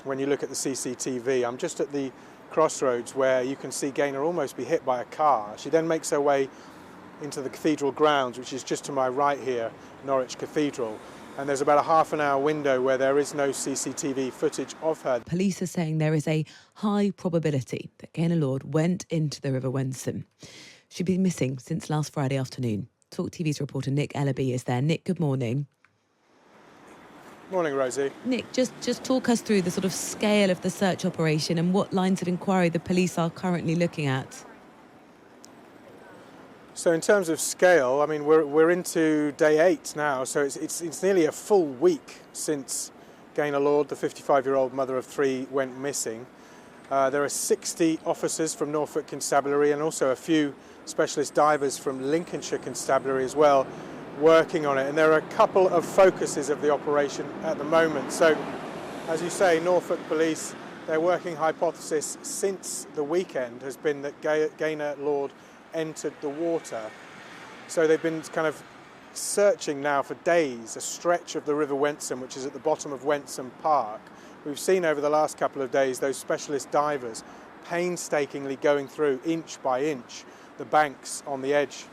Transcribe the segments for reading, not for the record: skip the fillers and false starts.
when you look at the CCTV. I'm just at the crossroads where you can see Gaynor almost be hit by a car. She then makes her way into the cathedral grounds, which is just to my right here, Norwich Cathedral. And there's about a half an hour window where there is no CCTV footage of her. Police are saying there is a high probability that Gaynor Lord went into the River Wensum. She'd been missing since last Friday afternoon. Talk TV's reporter Nick Ellaby is there. Nick, good morning. Morning, Rosie. Nick, just talk us through the sort of scale of the search operation and what lines of inquiry the police are currently looking at. So in terms of scale, I mean, we're into day 8 now, so it's nearly a full week since Gaynor Lord, the 55-year-old mother of 3, went missing. There are 60 officers from Norfolk Constabulary and also a few specialist divers from Lincolnshire Constabulary as well working on it. And there are a couple of focuses of the operation at the moment. So, as you say, Norfolk Police, their working hypothesis since the weekend has been that Gaynor Lord entered the water. So they've been kind of searching now for days a stretch of the River Wensum, which is at the bottom of Wensum Park. We've seen over the last couple of days those specialist divers painstakingly going through inch by inch the banks on the edge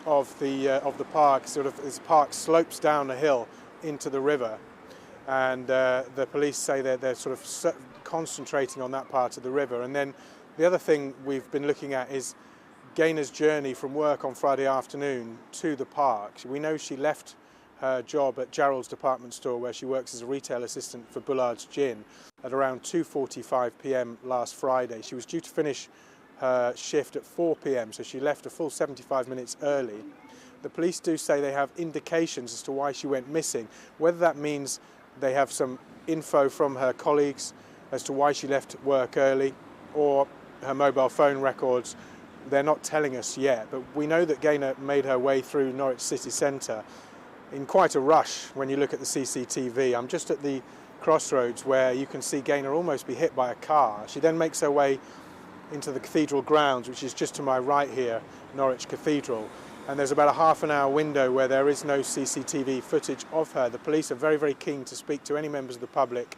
of the park, sort of as the park slopes down a hill into the river. And the police say they're sort of concentrating on that part of the river. And then the other thing we've been looking at is Gaynor's journey from work on Friday afternoon to the park. We know she left her job at Gerald's department store, where she works as a retail assistant for Bullard's Gin, at around 2:45 p.m. last Friday. She was due to finish her shift at 4 p.m, so she left a full 75 minutes early. The police do say they have indications as to why she went missing. Whether that means they have some info from her colleagues as to why she left work early, or her mobile phone records, they're not telling us yet. But we know that Gaynor made her way through Norwich city centre in quite a rush when you look at the CCTV. I'm just at the crossroads where you can see Gaynor almost be hit by a car. She then makes her way into the cathedral grounds, which is just to my right here, Norwich Cathedral. And there's about a half an hour window where there is no CCTV footage of her. The police are very, very keen to speak to any members of the public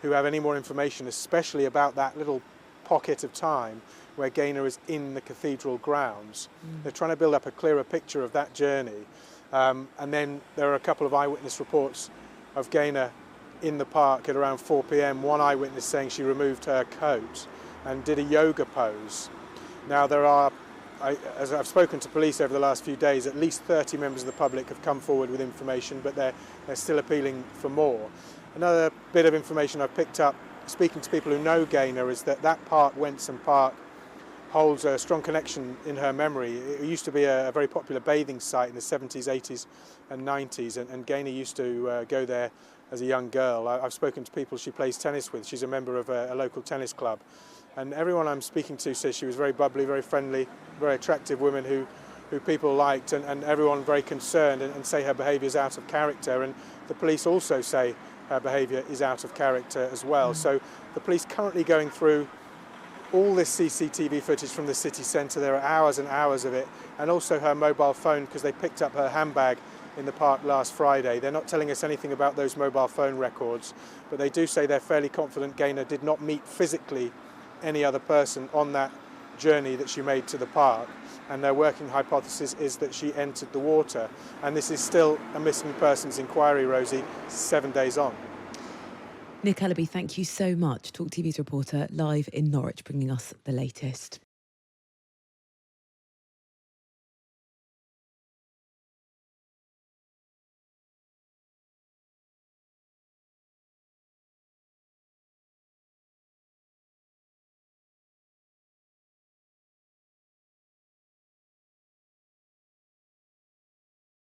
who have any more information, especially about that little pocket of time where Gaynor is in the cathedral grounds. They're trying to build up a clearer picture of that journey. And then there are a couple of eyewitness reports of Gaynor in the park at around 4 p.m. One eyewitness saying she removed her coat and did a yoga pose. Now there are, as I've spoken to police over the last few days, at least 30 members of the public have come forward with information, but they're still appealing for more. Another bit of information I've picked up speaking to people who know Gaynor is that park, Wensum Park, holds a strong connection in her memory. It used to be a very popular bathing site in the 70s, 80s and 90s, and Gaynor used to go there as a young girl. I've spoken to people she plays tennis with. She's a member of a local tennis club. And everyone I'm speaking to says she was very bubbly, very friendly, very attractive woman who people liked, and everyone very concerned and say her behaviour is out of character. And the police also say her behaviour is out of character as well. So the police currently going through all this CCTV footage from the city centre. There are hours and hours of it, and also her mobile phone, because they picked up her handbag in the park last Friday. They're not telling us anything about those mobile phone records, but they do say they're fairly confident Gaynor did not meet physically any other person on that journey that she made to the park, and their working hypothesis is that she entered the water. And this is still a missing persons inquiry, Rosie, 7 days on. Nick Ellaby, thank you so much. Talk TV's reporter live in Norwich, bringing us the latest.